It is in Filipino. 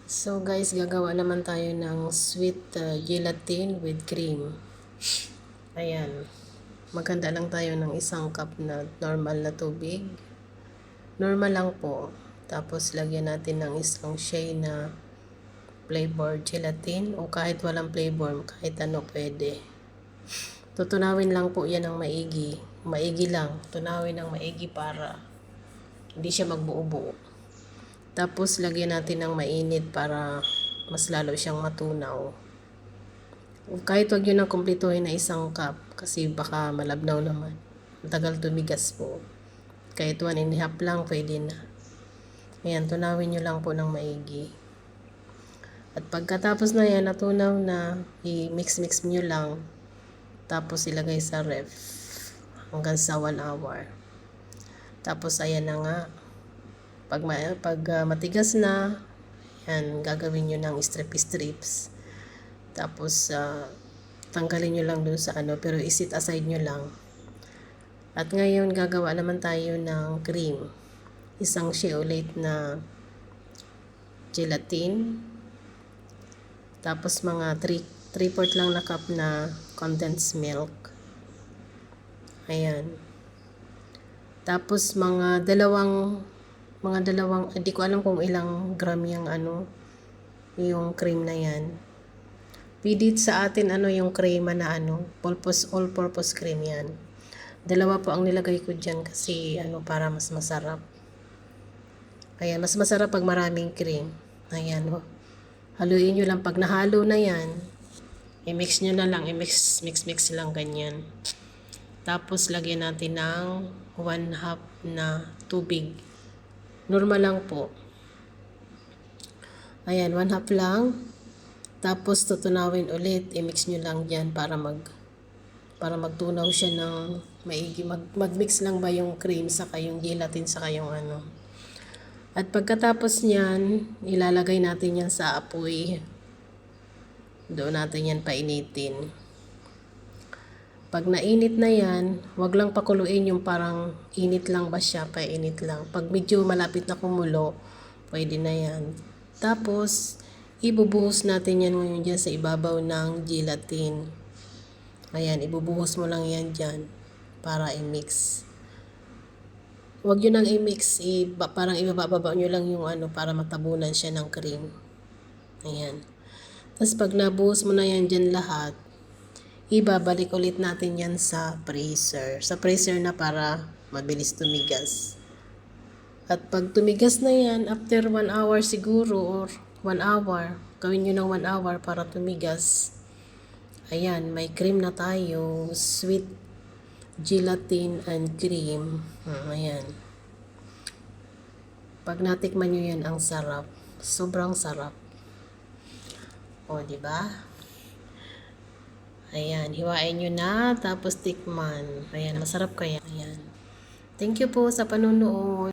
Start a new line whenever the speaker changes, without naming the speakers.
So guys, gagawa naman tayo ng sweet gelatin with cream. Ayan. Maganda lang tayo ng 1 cup na normal na tubig. Normal lang po. Tapos lagyan natin ng 1 shea na flavor gelatin o kahit walang flavor, kahit ano pwede. Tutunawin lang po yan ng maigi. Maigi lang. Tunawin ng maigi para hindi siya magbuo-buo. Tapos, lagyan natin ng mainit para mas lalo siyang matunaw. Kahit wag yun ang kumpletuhin na 1 cup kasi baka malabnaw naman. Matagal tumigas po. Kahit 1.5 lang, pwede na. Ayan, tunawin nyo lang po ng maigi. At pagkatapos na yan, natunaw na, i-mix-mix nyo lang. Tapos, ilagay sa ref hanggang sa 1 hour. Tapos, ayan na nga. Pag matigas na, yan, gagawin nyo ng strips. Tapos, tanggalin nyo lang dun sa ano, pero isit aside nyo lang. At ngayon, gagawa naman tayo ng cream. 1 shea ulit na gelatin. Tapos, mga 3/4 lang na cup na condensed milk. Ayan. Tapos, mga dalawang, hindi ko alam kung ilang gram yung yung cream na yan. Pidit sa atin yung crema na all-purpose cream yan. 2 po ang nilagay ko dyan kasi para mas masarap. Ayan, mas masarap pag maraming cream. Ayan, haluin nyo lang. Pag nahalo na yan, i-mix nyo na lang, mix lang ganyan. Tapos, lagyan natin ng 1/2 na tubig. Normal lang po. Ayan, 1/2 lang. Tapos, tutunawin ulit. I-mix nyo lang dyan para magtunaw siya ng maigi. Mag-mix lang ba yung cream, saka yung gelatin, saka yung At pagkatapos nyan, ilalagay natin yan sa apoy. Doon natin yan painitin. Pag nainit na yan, wag lang pakuluin yung parang init lang ba siya, painit lang. Pag medyo malapit na kumulo, pwede na yan. Tapos, ibubuhos natin yan ngayon dyan sa ibabaw ng gelatin. Ayan, ibubuhos mo lang yan dyan para i-mix. Wag yun nang i-mix, parang ibababa nyo lang yung para matabunan siya ng cream. Ayan. Tapos pag nabuhos mo na yan dyan lahat, ibabalik ulit natin yan sa freezer. Sa freezer na para mabilis tumigas. At pag tumigas na yan, after 1 hour siguro or 1 hour, gawin nyo ng 1 hour para tumigas. Ayan, may cream na tayo. Sweet gelatin and cream. Ayan. Pag natikman nyo yan, ang sarap. Sobrang sarap. O, diba? Ayan, hiwain nyo na, tapos tikman. Ayan, masarap kaya. Ayan. Thank you po sa panonood.